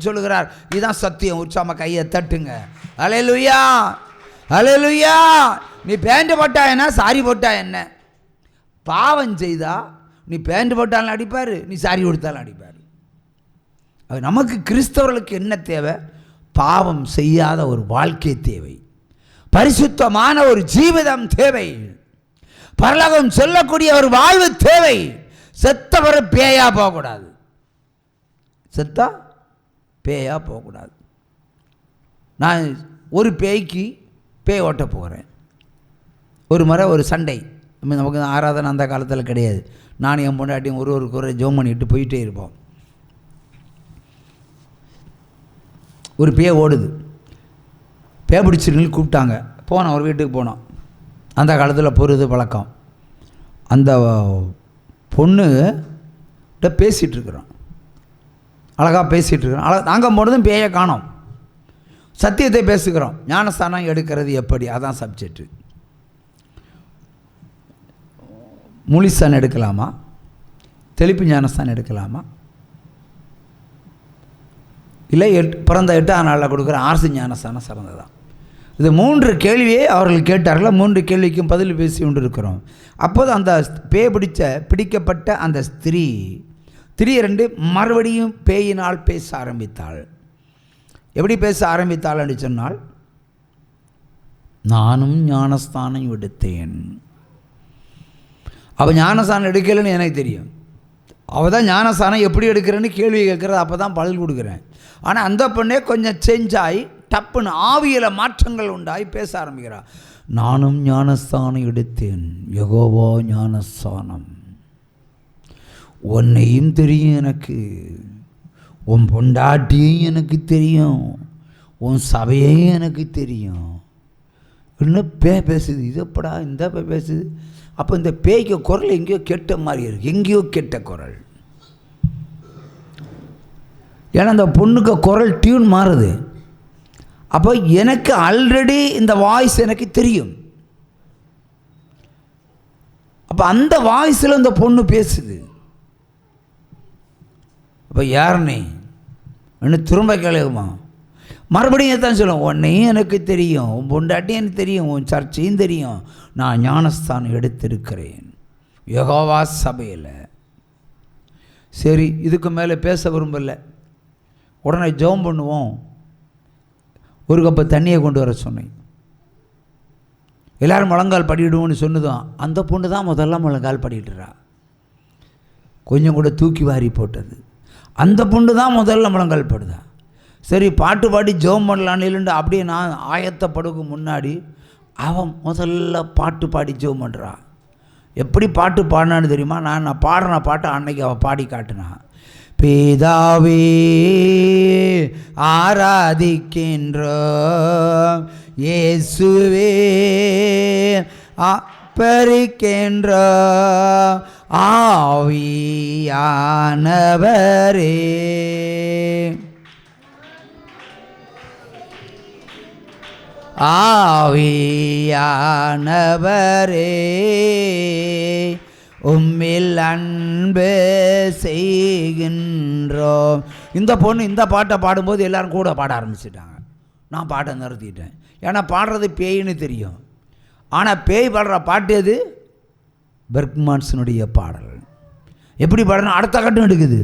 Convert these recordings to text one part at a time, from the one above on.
சொல்லுகிறார். இதுதான் சத்தியம். உற்சாம கையை தட்டுங்க. அல்லேலூயா, அல்லேலூயா. நீ பேண்ட் போட்டா என்ன, சாரி போட்டா என்ன? பாவம் செய்தா நீ பேண்ட் போட்டாலும் அடிப்பார், நீ சாரி கொடுத்தாலும் அடிப்பார். அது நமக்கு கிறிஸ்தவர்களுக்கு என்ன தேவை? பாவம் செய்யாத ஒரு வாழ்க்கை தேவை, பரிசுத்தமான ஒரு ஜீவிதம் தேவை, பரலோகம் சொல்லக்கூடிய ஒரு வாழ்வு தேவை. செத்தவரை பேயா போகக்கூடாது, செத்தா பேயா போகக்கூடாது. நான் ஒரு பேய்க்கு பேய் ஓட்ட போகிறேன். ஒரு முறை ஒரு சண்டை, நமக்கு ஆராதனை அந்த காலத்தில் கிடையாது. நான் என் பொண்டாட்டியும் ஒரு குறை ஜோம் பண்ணிட்டு போயிட்டே இருப்போம். ஒரு பேய் ஓடுது, பேய் பிடிச்சிருன்னு கூப்பிட்டாங்க. போனோம், ஒரு வீட்டுக்கு போனோம். அந்த காலத்தில் பொறுது பழக்கம். அந்த பொண்ணுகிட்ட பேசிகிட்ருக்குறோம், அழகாக பேசிகிட்ருக்குறோம். நாங்கள் போனதும் பேயை காணோம். சத்தியத்தை பேசுகிறோம். ஞானஸ்தானம் எடுக்கிறது எப்படி, அதான் சப்ஜெக்டு. முழிஸ்தானம் எடுக்கலாமா, தெளிப்பு ஞானஸ்தானம் எடுக்கலாமா, இல்லை பிறந்த 8ஆம் நாளில் கொடுக்குற ஆர்சி ஞானஸ்தானம் சிறந்ததான். இது 3 கேள்வியை அவர்கள் கேட்டார்கள். 3 கேள்விக்கும் பதில் பேசி கொண்டு இருக்கிறோம். அப்போது அந்த பேய் பிடிக்கப்பட்ட அந்த ஸ்திரீ 2 மறுபடியும் பேயினால் பேச ஆரம்பித்தாள். எப்படி பேச ஆரம்பித்தாள் என்று சொன்னால், நானும் ஞானஸ்தானம் எடுத்தேன். அவள் ஞானஸ்தானம் எடுக்கலைன்னு எனக்கு தெரியும். அவள் தான் ஞானஸ்தானம் எப்படி எடுக்கிறேன்னு கேள்வி கேட்குறது. அப்போ தான் பதில் கொடுக்குறேன். ஆனால் அந்த பொண்ணே கொஞ்சம் சேஞ்ச் ஆகி டப்புன்னு ஆவியில் மாற்றங்கள் உண்டாகி பேச ஆரம்பிக்கிறாள். நானும் ஞானஸ்தானம் எடுத்தேன், யெகோவா ஞானஸ்தானம். உன்னையும் தெரியும் எனக்கு, உன் பொண்டாட்டியும் எனக்கு தெரியும், உன் சபையையும் எனக்கு தெரியும். இன்னும் பேசுது. இது எப்படா இந்த பேசுது? அப்போ இந்த பேய்க்கு குரல் எங்கேயோ கெட்ட மாதிரி இருக்குது, எங்கேயோ கெட்ட குரல். ஏன்னா அந்த பொண்ணுக்கு குரல் டியூன் மாறுது. அப்போ எனக்கு ஆல்ரெடி இந்த வாய்ஸ் எனக்கு தெரியும். அப்போ அந்த வாய்ஸில் இந்த பொண்ணு பேசுது. அப்போ யார் நீ இன்னும் திரும்ப கேளுமா? மறுபடியும் எத்தான் சொல்லுவோம், உன்னையும் எனக்கு தெரியும், உன் பொண்டாட்டியும் எனக்கு தெரியும், உன் சர்ச்சையும் தெரியும், நான் ஞானஸ்தானம் எடுத்திருக்கிறேன் யெகோவா சபையில். சரி, இதுக்கு மேலே பேச விரும்பலை. உடனே ஜெபம் பண்ணுவோம். ஒரு கப்பு தண்ணியை கொண்டு வர சொன்னேன். எல்லோரும் முழங்கால் படிடுவோன்னு சொன்னதும் அந்த பொண்ணு தான் முதல்ல முழங்கால் படிட்டுறா. கொஞ்சம் கூட தூக்கி வாரி போட்டது அந்த பொண்ணு தான் முதல்ல முழங்கால் படுதா. சரி, பாட்டு பாடி ஜெபம் பண்ணலான்னு இல்லைண்டு அப்படியே நான் ஆயத்தப்படுக்கு முன்னாடி அவன் முதல்ல பாட்டு பாடி ஜெபம் பண்ணுறா. எப்படி பாட்டு பாடினான்னு தெரியுமா? நான் பாடுற பாட்டை அன்னைக்கு அவள் பாடி காட்டினான். பிதாவே ஆராதிக்கின்றோம், இயேசுவே பறிக்கின்றோம், ஆவியானவரே ஆவியானவரே உம்மில் அன்பு செய்கின்றோம். இந்த பொண்ணு இந்த பாட்டை பாடும்போது எல்லோரும் கூட பாட ஆரம்பிச்சிட்டாங்க. நான் பாட்டை நிறுத்திட்டேன். ஏன்னா பாடுறது பேயின்னு தெரியும். ஆனால் பேய் பாடுற பாட்டு எது? பெர்க்மான்ஸனுடைய பாடல். எப்படி பாடணும்? அடுத்த கட்டம் எடுக்குது,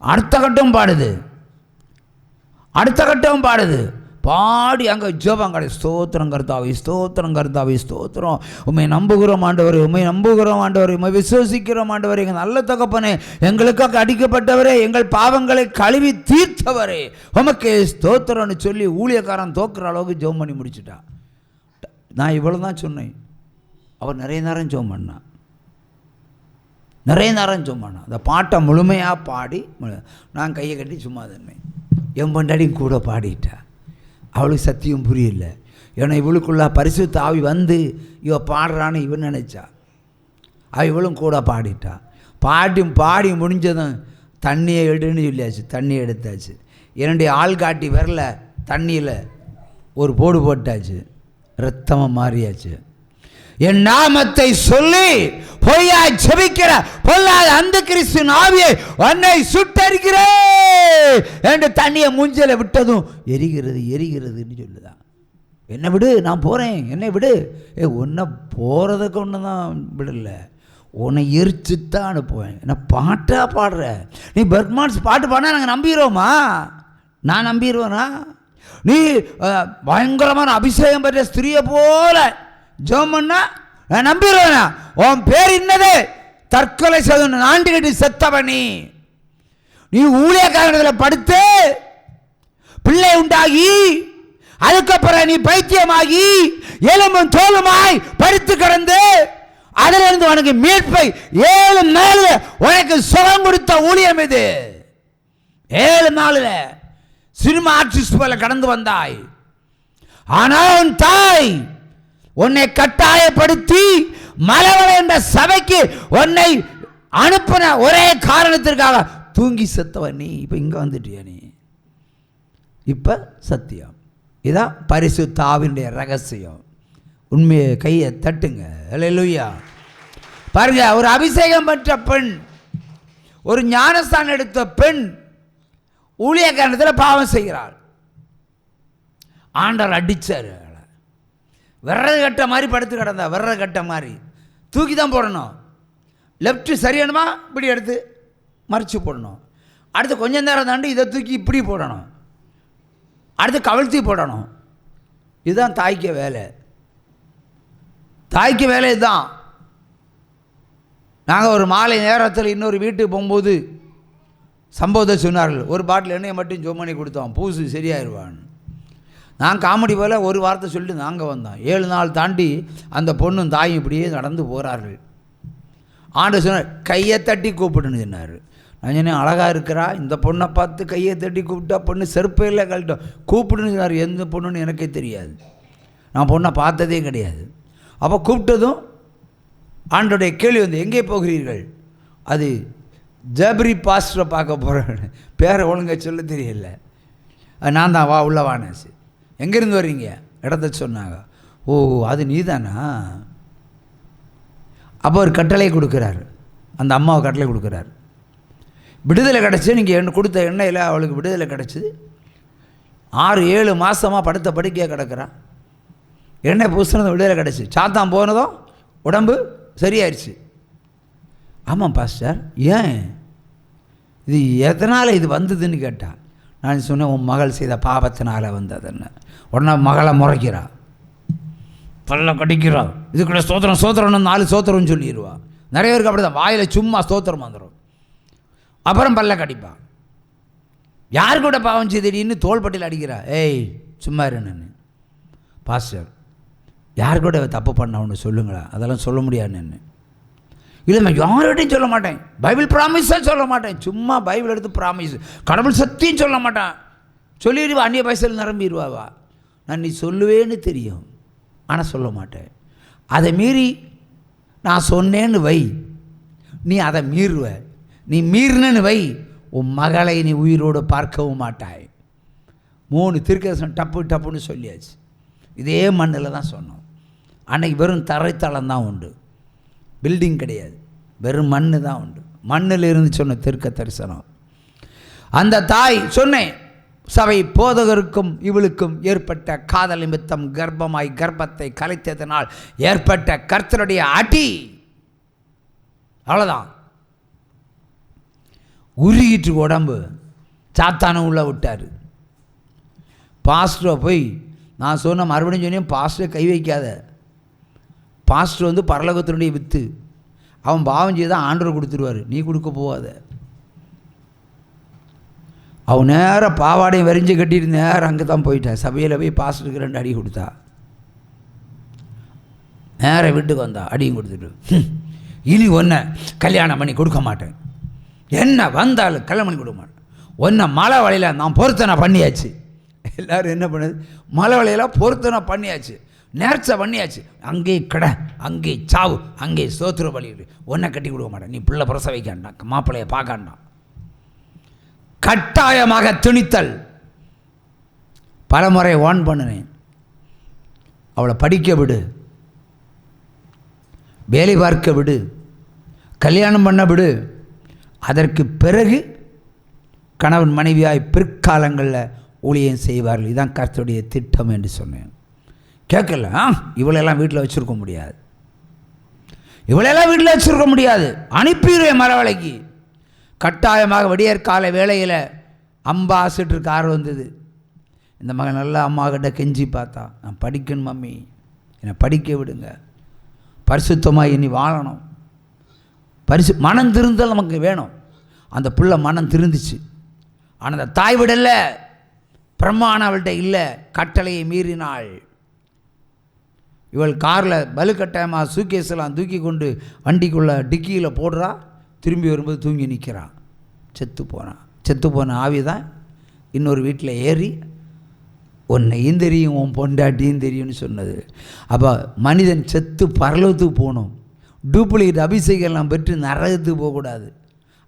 அடுத்த கட்டம் பாடுது, அடுத்த கட்டம் பாடுது. பாடி அங்கே ஜெபம் கிடையாது. ஸ்தோத்திரம் கர்த்தாவே, ஸ்தோத்திரம் கர்த்தாவே, ஸ்தோத்திரம். உண்மை நம்புகிறோம் ஆண்டவரே, உண்மை நம்புகிறோம் ஆண்டவரே, உண்மை விசுவசிக்கிறோம் ஆண்டவரே, எங்கள் நல்ல தகப்பனே, எங்களுக்காக அடிக்கப்பட்டவரே, எங்கள் பாவங்களை கழுவி தீர்த்தவரே, உமக்கு ஸ்தோத்திரம்னு சொல்லி ஊழியக்காரன் தோக்குற அளவுக்கு ஜெபம் பண்ணி முடிச்சுட்டா. நான் இவ்வளோ தான் சொன்னேன். அவர் நிறைய நேரம் ஜெபம் பண்ணான், நிறைய நேரம் ஜெபம் பண்ணான். அந்த பாட்டை முழுமையாக பாடி நான் கையை கட்டி சும்மா தந்தேன். என் பொண்டாடி கூட பாடிட்டா. அவளுக்கு சத்தியம் புரியல. ஏன்னா இவளுக்குள்ள பரிசுத்த ஆவி வந்து இவ பாடுறான்னு இவன் நினச்சா. இவளும் கூட பாடிட்டா. பாடி முடிஞ்சதும் தண்ணியை எடுன்னு சொல்லியாச்சு. தண்ணி எடுத்தாச்சு. என்னுடைய ஆள்காட்டி விரல தண்ணியில் ஒரு போடு போட்டாச்சு. ரத்தமாக மாறியாச்சு. என் நாமத்தை சொல்லி பொய்யா ஜெபிக்கிற பொல்லாத அந்த கிறிஸ்துவின் ஆவியை உன்னை சுட்டரிக்கிறே என்று தண்ணியை மூஞ்சில விட்டதும் எரிகிறது எரிகிறதுன்னு சொல்லுதான். என்னை விடு, நான் போகிறேன், என்னை விடு. உன்னை போகிறதுக்கு ஒன்று தான் விடலை, உன்னை எரிச்சுத்தான் அனுப்புவேன். என்ன பாட்டாக பாடுற நீ? பெர்க்மான்ஸ் பாட்டு பாடினா நாங்கள் நம்பிடுவோமா? நான் நம்பிடுவேனா? நீ பயங்கரமான அபிஷேகம் பெற்ற ஸ்திரியை போல ஜெபம் பண்ணா நான் நம்பிடுவேனா? உன் பேர் என்னது? தற்கொலை செய்து நாண்டு கட்டி செத்தவன் நீ ஊழியக்காரத்தில் படுத்து பிள்ளை உண்டாகி அதுக்கப்புறம் நீ பைத்தியமாகி எலும்பும் தோலுமாய் படுத்து கிடந்து அதிலிருந்து உனக்கு மீட்பை 7 நாள் உனக்கு சுகம் கொடுத்த ஊழியம் இது. 7 நாளில் சினிமா ஆர்டிஸ்ட் போல கடந்து வந்தாய். ஆனால் உன் தாய் உன்னை கட்டாயப்படுத்தி மலவள என்ற சபைக்கு உன்னை அனுப்பின ஒரே காரணத்திற்காக தூங்கி செத்தவன் நீ. இப்போ இங்கே வந்துட்டியா நீ? இப்போ சத்தியம் இதான் பரிசுத்த ஆவியினுடைய ரகசியம். உண்மையை கையை தட்டுங்க. அல்லேலூயா. பாருங்க, ஒரு அபிஷேகம் பெற்ற பெண், ஒரு ஞானஸ்தானம் எடுத்த பெண் ஊழியக்காரத்தில் பாவம் செய்கிறாள். ஆண்டவர் அடிச்சார். விரத கட்ட மாதிரி படுத்து கிடந்தா, விரத கட்ட மாதிரி தூக்கி தான் போடணும். லெஃப்ட் சரியானுமா இப்படி எடுத்து மறைச்சு போடணும். அடுத்து கொஞ்சம் நேரம் தாண்டி இதை தூக்கி இப்படி போடணும். அடுத்து கவிழ்த்தி போடணும். இதுதான் தாய்க்கு வேலை. தாய்க்கு வேலை இதுதான். நாங்கள் ஒரு மாலை நேரத்தில் இன்னொரு வீட்டுக்கு போகும்போது சம்பவத்தை சொன்னார்கள். ஒரு பாட்டில் எண்ணெயை மட்டும் ஜோமணி கொடுத்தோம், பூசு சரியாயிருவான்னு. நான் காமெடி போல் ஒரு வார்த்தை சொல்லிட்டு நாங்கள் வந்தோம். 7 நாள் தாண்டி அந்த பொண்ணும் தாயும் இப்படியே நடந்து போகிறார்கள். ஆண்டு சொன்னார், கையை தட்டி கூப்பிடுன்னு சொன்னார். நான் சொன்னேன், அழகாக இருக்கிறா, இந்த பொண்ணை பார்த்து கையை தட்டி கூப்பிட்டா பொண்ணு செருப்பையில் கழட்டும் கூப்பிடுன்னு சொன்னார். எந்த பொண்ணுன்னு எனக்கே தெரியாது, நான் பொண்ணை பார்த்ததே கிடையாது. அப்போ கூப்பிட்டதும் ஆண்டோடைய கேள்வி வந்து, எங்கே போகிறீர்கள்? அது ஜப்ரி பாஸ்டரை பார்க்க போகிறேன். பேரை ஒழுங்காக சொல்ல தெரியல. நான் தான், வா உள்ள வானாச்சு. எங்கேருந்து வர்றீங்க? இடத்த சொன்னாங்க. ஓ, அது நீ தானா? அப்போ ஒரு கட்டளை கொடுக்குறாரு, அந்த அம்மாவை கட்டளை கொடுக்குறாரு. விடுதலை கிடச்சி, நீங்கள் கொடுத்த எண்ணெயில் அவளுக்கு விடுதலை கிடச்சிது. 6-7 மாதமாக படுத்த படுக்கையாக கிடக்கிறான். எண்ணெய் பூசினதும் விடுதலை கிடச்சி. சாத்தான் போனதும் உடம்பு சரியாயிடுச்சு. ஆமாம் பாஸ்டர், ஏன் இது எதனால் இது வந்ததுன்னு கேட்டான். நான் சொன்னேன், உன் மகள் செய்த பாவத்தினால் வந்ததுன்னு. உடனே மகளை முறைக்கிறா, பல்ல கடிக்கிறான். இதுக்குள்ள ஸ்தோத்திரம் ஸ்தோத்திரம்னு 4 ஸ்தோத்திரம்னு சொல்லிடுவான். நிறைய பேருக்கு அப்படி தான், வாயில் சும்மா ஸ்தோத்திரம் வந்துடும், அப்புறம் பல்ல கடிப்பான். யார் கூட பாவம் செய்தின்னு தோள்பட்டியில் அடிக்கிறா. ஏய் சும்மா இருன்னு. பாஸ்டர், யார் கூட தப்பு பண்ணவன்னு சொல்லுங்களா? அதெல்லாம் சொல்ல முடியாதுன்னு. இல்லை, நான் யார்கிட்டையும் சொல்ல மாட்டேன், பைபிள் ப்ராமிஸாக சொல்ல மாட்டேன். சும்மா பைபிள் எடுத்து ப்ராமிஸ், கடவுள் சத்தியம் சொல்ல மாட்டான். சொல்லிடுவா, அந்நிய பைசல் நிரம்பிடுவாவா. நான் நீ சொல்லுவேன்னு தெரியும், ஆனால் சொல்ல மாட்டேன். அதை மீறி நான் சொன்னேன்னு வை, நீ அதை மீறுவ. நீ மீறினு வை, உன் மகளை நீ உயிரோடு பார்க்கவும் மாட்டாய். 3 தீர்க்கதரிசனம் டப்பு டப்புன்னு சொல்லியாச்சு. இதே மண்ணில் தான் சொன்னோம். அன்னைக்கு வெறும் தரைத்தளம் தான் உண்டு, பில்டிங் கிடையாது, வெறும் மண்ணு தான் உண்டு. மண்ணில் இருந்து சொன்ன தீர்க்க தரிசனம். அந்த தாய் சொன்னேன், சபை போதகருக்கும் இவளுக்கும் ஏற்பட்ட காதல் நிமித்தம் கர்ப்பமாய் கர்ப்பத்தை கலைத்ததனால் ஏற்பட்ட கர்த்தருடைய அடி. அவ்வளோதான், உருகிட்டு உடம்பு. சாத்தான உள்ள விட்டார். பாஸ்டரை போய் நான் சொன்ன மறுபடியும் சொன்னேன், பாஸ்டரை கை வைக்காத. பாஸ்டர் வந்து பரலோகத்தினுடைய வித்து, அவன் பாவம் செய்தான் ஆண்டவர் கொடுத்துருவார், நீ கொடுக்க போவாத. அவன் நேராக பாவாடையும் வரைஞ்சி கட்டிட்டு நேரம் அங்கே தான் போயிட்டா. சபையில் போய் பாஸ்டருக்கு 2 அடி கொடுத்தா. நேராக வீட்டுக்கு வந்தா, அடியும் கொடுத்துட்டு, இனி ஒன்றை கல்யாணம் பண்ணி கொடுக்க மாட்டேன், என்ன வந்தாலும் கல்யாணம் பண்ணி கொடுக்க மாட்டேன், ஒன்றை மலை வலையில் நான் பொருத்தனை பண்ணியாச்சு. எல்லோரும் என்ன பண்ணுது, மலை வலையில் பொருத்தனை பண்ணியாச்சு, நேர்ச்சை பண்ணியாச்சு, அங்கே கடை, அங்கே சாவு, அங்கே சோத்திர பலி, ஒன்றை கட்டி கொடுக்க மாட்டேன், நீ பிள்ளை பிரசவிக்காண்டான், மாப்பிள்ளையை பார்க்காண்டான். கட்டாயமாக திணித்தல். பலமுறை வார்ன் பண்ணினேன், அவளை படிக்க விடு, வேலை பார்க்க விடு, கல்யாணம் பண்ண விடு. அதற்கு பிறகு கணவன் மனைவியாய் பிற்காலங்களில் ஊழியம் செய்வார்கள். இதுதான் கர்த்தருடைய திட்டம் என்று சொன்னேன். கேட்கல, இவளெல்லாம் வீட்டில் வச்சுருக்க முடியாது, இவளெல்லாம் வீட்டில் வச்சுருக்க முடியாது, அனுப்பிடுவேன் மரவளைக்கு. கட்டாயமாக விடியற்கால வேளையில் அம்பாசிடர் கார் வந்தது. இந்த மகன் நல்லா அம்மா கிட்ட கெஞ்சி பார்த்தா, நான் படிக்கணும் மம்மி, என்னை படிக்க விடுங்க, பரிசுத்தமாக இனி வாழணும், மனம் திருந்தல் நமக்கு வேணும். அந்த பிள்ளை மனம் திருந்துச்சு. ஆனால் அந்த தாய் விடலை, பிரம்மாணம் அவள்கிட்ட இல்லை, கட்டளையை மீறினாள். இவள் காரில் வலுக்கட்டாயமாக சூக்கேஸெல்லாம் தூக்கி கொண்டு வண்டிக்குள்ளே டிக்கியில் போடுறா. திரும்பி வரும்போது தூங்கி நிற்கிறான். செத்து போன ஆவி தான் இன்னொரு வீட்டில் ஏறி உன்னையும் தெரியும் உன் பொண்டாட்டியும் தெரியும்னு சொன்னது. அப்போ மனிதன் செத்து பரலோகத்துக்கு போகணும். டூப்ளிகேட் அபிஷேகம்லாம் பெற்று நரகத்துக்கு போகக்கூடாது.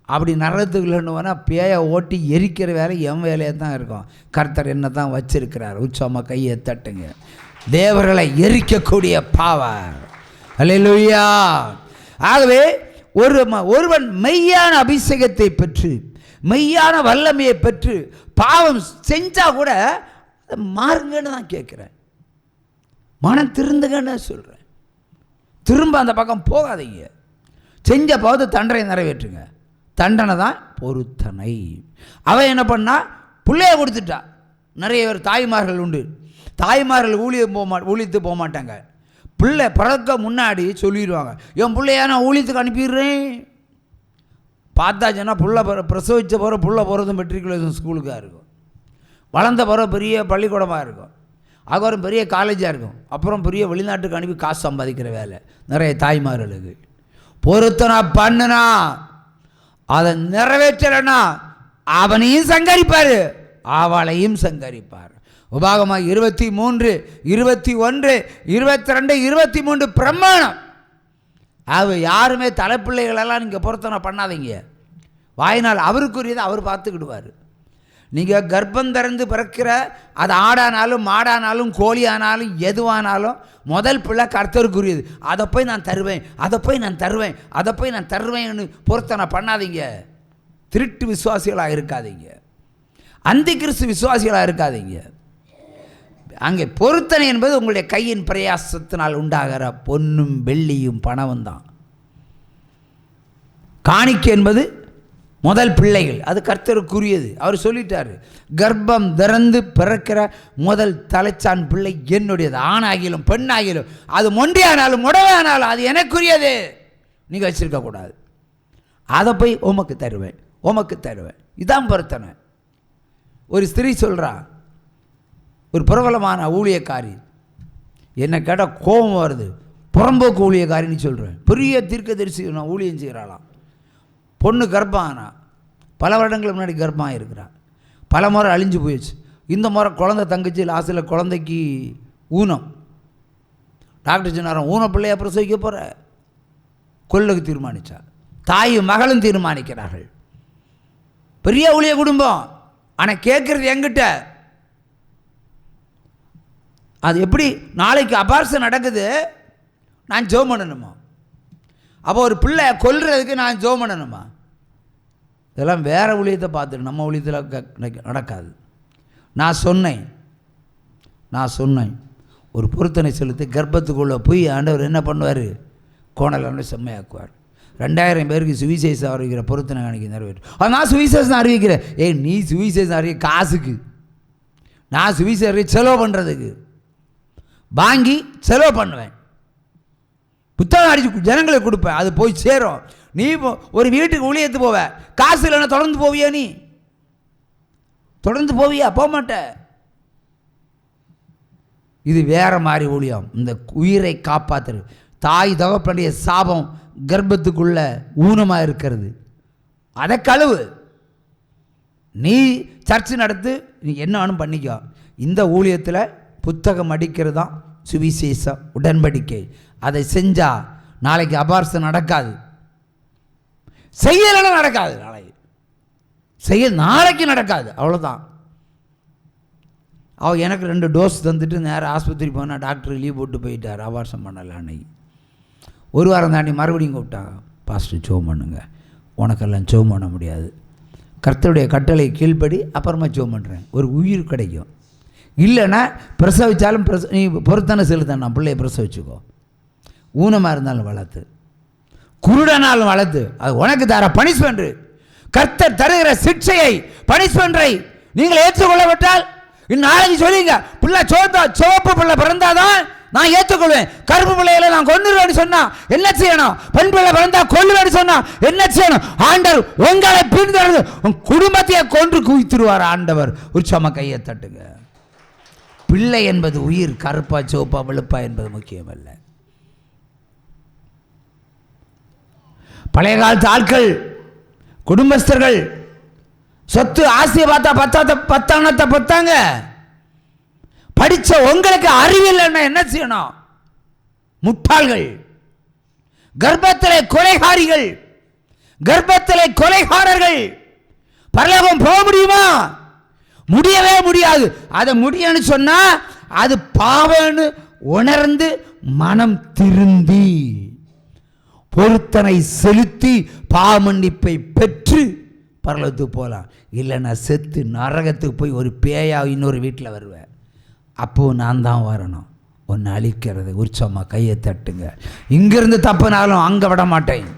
அப்படி நரகத்துக்கு இல்லைன்னு போனால் பேயை ஓட்டி எரிக்கிற வேலை என் வேலையாக தான் இருக்கும். கர்த்தர் என்ன தான் வச்சிருக்கிறார். உச்சமாக கையை தட்டுங்க. தேவர்களை எரிக்கக்கூடிய பாவர். அல்லேலூயா. ஆகவே ஒருவன் மெய்யான அபிஷேகத்தை பெற்று மெய்யான வல்லமையை பெற்று பாவம் செஞ்சால் கூட மாறுங்கன்னு தான் கேட்குறேன். மனம் திருந்துங்கன்னு சொல்கிறேன். திரும்ப அந்த பக்கம் போகாதீங்க. செஞ்ச போது தண்டனை நிறைவேற்றுங்க. தண்டனை தான் பொருத்தனை. அவன் என்ன பண்ணா, பிள்ளைய கொடுத்துட்டா. நிறைய பேர் தாய்மார்கள் உண்டு. தாய்மார்கள் ஊழியத்து போக மாட்டாங்க. பிள்ளை பிறக்க முன்னாடி சொல்லிடுவாங்க, என் பிள்ளையா நான் ஊழியத்துக்கு அனுப்பிடுறேன். பார்த்தாச்சுன்னா புள்ள பிரசவித்த பிறகு புள்ள போகிறதும் மெட்ரிகுலேஷன் ஸ்கூலுக்காக இருக்கும். வளர்ந்த பிறகு பெரிய பள்ளிக்கூடமாக இருக்கும். அதுக்கப்புறம் பெரிய காலேஜாக இருக்கும். அப்புறம் பெரிய வெளிநாட்டுக்கு அனுப்பி காசு சம்பாதிக்கிற வேலை நிறைய தாய்மார்களுக்கு. பொருத்தனா பண்ணுனா அதை நிறைவேற்றலைன்னா அவனையும் சங்கரிப்பார், அவளையும் சங்கரிப்பார். உபாகமாக 23, 21, 22, 23 பிரமாணம். அது யாருமே தலைப்பிள்ளைகளெல்லாம் நீங்கள் பொருத்தனை பண்ணாதீங்க. வாயினால் அவருக்குரியதை அவர் பார்த்துக்கிடுவார். நீங்கள் கர்ப்பம் திறந்து பிறக்கிற அது ஆடானாலும் மாடானாலும் கோழியானாலும் எதுவானாலும் முதல் பிள்ளை கர்த்தருக்குரியது. அதை போய் நான் தருவேன், அதை போய் நான் தருவேன், அதை போய் நான் தருவேன்னு பொருத்தனை பண்ணாதீங்க. திருட்டு விசுவாசிகளாக இருக்காதீங்க, அந்தி கிறிஸ்து விசுவாசிகளாக இருக்காதீங்க. அங்கே பொருத்தனை என்பது உங்களுடைய கையின் பிரயாசத்தினால் உண்டாகிற பொன்னும் வெள்ளியும் பணமும் தான். காணிக்கை என்பது முதல் பிள்ளைகள், அது கர்த்தருக்குரியது. அவர் சொல்லிட்டார், கர்ப்பம் திறந்து பிறக்கிற முதல் தலைச்சான் பிள்ளை என்னுடையது. ஆணாகிலும் பெண்ணாகிலும் அது மொண்டியானாலும் முடவானாலும் அது எனக்குரியது, நீங்கள் வச்சிருக்கக்கூடாது. அதை போய் உமக்கு தருவேன், உமக்கு தருவேன். இதான் பொருத்தனை. ஒரு ஸ்திரீ சொல்கிறா, ஒரு பிரபலமான ஊழியக்காரி, என்னை கேட்டால் கோபம் வருது, புறம்போக்கு ஊழியக்காரின்னு சொல்கிறேன். பெரிய தீர்க்கதரிசி நான் ஊழியம் செய்கிறாளாம். பொண்ணு கர்ப்பம் ஆனா, பல வருடங்களுக்கு முன்னாடி கர்ப்பம் இருக்கிறான். பல முறை அழிஞ்சு போயிடுச்சு. இந்த முறை குழந்தை தங்கச்சி லாஸ்ட்டில் குழந்தைக்கு ஊனம். டாக்டர் சொன்னாரன், ஊன பிள்ளையை பிரசவிக்க போகிற கொல்லுக்கு தீர்மானித்தா. தாயும் மகளும் தீர்மானிக்கிறார்கள். பெரிய ஊழிய குடும்பம். ஆனால் கேட்குறது என்கிட்ட. அது எப்படி நாளைக்கு அபார்ஷன் நடக்குது, நான் ஜெபம் பண்ணணுமா? அப்போ ஒரு பிள்ளை கொல்றதுக்கு நான் ஜெபம் பண்ணணுமா? இதெல்லாம் வேறு ஊழியத்தை பார்த்துட்டு நம்ம ஊழியத்தில் நடக்காது. நான் சொன்னேன் ஒரு பொருத்தனை செலுத்தி கர்ப்பத்துக்குள்ளே போய் ஆண்டவர் என்ன பண்ணுவார், கோணலான செம்மையாக்குவார். 2000 பேருக்கு சுவிசேஷம் அறிவிக்கிற பொருத்தனை காணிக்க நிறைவேற்றும். அது நான் சுவிசேஷம் அறிவிக்கிறேன். நீ சுவிசேஷம் அறிவிக்க காசுக்கு, நான் சுவிசேஷம் செலவு பண்ணுறதுக்கு வாங்கி செலவு பண்ணுவேன். புத்தகம் அடிச்சு ஜனங்களுக்கு கொடுப்பேன், அது போய் சேரும். நீ ஒரு வீட்டுக்கு ஊழியத்து போவ, காசு இல்லைன்னா தொடர்ந்து போவியா? நீ தொடர்ந்து போவியா? போக மாட்ட. இது வேற மாதிரி ஊழியம். இந்த உயிரை காப்பாற்று. தாய் தகப்பனுடைய சாபம் கர்ப்பத்துக்குள்ள ஊனமாக இருக்கிறது, அதை கழுவு. நீ சர்ச்சு நடத்து, நீ என்ன வேணும் பண்ணிக்கோ. இந்த ஊழியத்தில் புத்தகம் அடிக்கிறது தான் சுவிசேஷம் உடன்படிக்கை. அதை செஞ்சால் நாளைக்கு அபார்ஷன் நடக்காது, செய்யலைன்னா நடக்காது. நாளைக்கு நடக்காது, அவ்வளோதான். அவள் எனக்கு 2 டோஸ் தந்துட்டு நேராக ஆஸ்பத்திரி போனால் டாக்டர் லீவ் போட்டு போயிட்டார். அபார்ஷன் பண்ணலை. அன்னைக்கு ஒரு வாரம் தாண்டி மறுபடியும் கூப்பிட்டாங்க, பாஸ்டர் ஜெபம் பண்ணுங்க. உனக்கெல்லாம் ஜெபம் பண்ண முடியாது, கர்த்தருடைய கட்டளை கீழ்ப்படி, அப்புறமா ஜெபம் பண்ணுறேன், ஒரு உயிர் கிடைக்கும். இல்லைன்னா பிரசவித்தாலும் நீ பொறுத்தான செலுத்தான், நான் பிள்ளையை பிரசவிச்சுக்கோ. ஊனமாக இருந்தாலும் வளர்த்து, குருடனாலும் வளர்த்து, அது உனக்கு தர பனிஷ்மெண்ட். கர்த்தர் தருகிற சிக்ஷையை, பனிஷ்மெண்டை நீங்கள் ஏற்றுக்கொள்ளப்பட்டால், நாளைக்கு சொல்லிங்க, பிள்ளை சிவப்பு பிள்ளை பிறந்தாதான் நான் ஏற்றுக்கொள்வேன், கருப்பு பிள்ளைகளை நான் கொன்னுருவேன்னு சொன்னா என்ன செய்யணும்? பெண் பிள்ளை பிறந்தா கொல்லுவேன்னு சொன்னா என்ன செய்யணும்? ஆண்டவர் உங்களை பின்தொடர்ந்து உன் குடும்பத்தையே கொன்று குவித்துருவார் ஆண்டவர். உற்சாகமா கையை தட்டுங்க. பிள்ளை என்பது உயிர், கருப்பா சிவப்பா வெளுப்பா என்பது முக்கியமல்ல. பழைய காலத்து ஆட்கள், குடும்பஸ்தர்கள் சொத்து ஆசையை பார்த்தா பத்தானத்தை பத்தாங்க. படிச்ச உங்களுக்கு அறிவில்லைன்னா என்ன செய்யணும்? முட்டாள்கள், கர்ப்பத்திலே கொலைகாரிகள், கர்ப்பத்திலே கொலைகாரர்கள் பரலோகம் போக முடியுமா? முடியவே முடியாது. அதை முடியும்னு சொன்னா அது பாவம்னு உணர்ந்து மனம் திருந்தி பொருத்தனை செலுத்தி பாவமன்னிப்பை பெற்று பரலோகத்துக்கு போகலாம். இல்லைன்னா செத்து நரகத்துக்கு போய் ஒரு பேயா இன்னொரு வீட்டில் வருவேன். அப்போது நான் தான் வரணும் ஒன்று அழிக்கிறது. உற்சாகமாக கையை தட்டுங்க. இங்கிருந்து தப்புனாலும் அங்கே விட மாட்டேன்.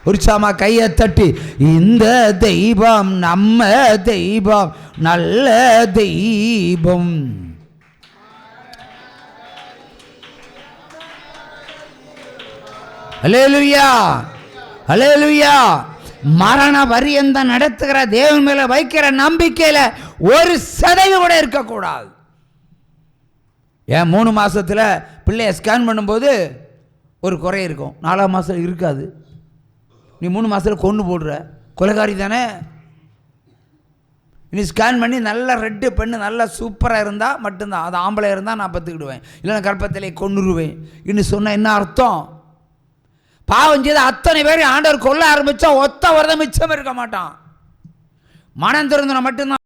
உற்சாகமாக கையை தட்டி, இந்த தெய்வம் நம்ம தெய்வம், நல்ல தெய்வம். அல்லேலூயா, அல்லேலூயா. மரண பரியந்த நடத்துகிற தேவன் மேல வைக்கிற நம்பிக்கையில ஒரு சதவீதம் கூட இருக்கக்கூடாது. ஏன் 3 மாசத்துல பிள்ளைய ஸ்கேன் பண்ணும்போது ஒரு குறை இருக்கும், 4ஆம் மாசம் இருக்காது. நீ 3 மாசத்துல கொண்டு போடுற, கொலைகாரி தானே. நீ ஸ்கேன் பண்ணி நல்ல ரெட்டு பெண்ணு நல்லா சூப்பராக இருந்தால் மட்டும்தான், அது ஆம்பளை இருந்தால் நான் பத்துக்கிடுவேன், இல்லைன்னா கர்ப்பத்திலே கொன்னுருவேன் இன்னும் சொன்னால் என்ன அர்த்தம்? பாவம் செய்த அத்தனை பேர் ஆண்டவர் கொல்ல ஆரம்பித்தா ஒத்த வரத மிச்சம் இருக்க மாட்டான். மனம் திறந்தன மட்டும்தான்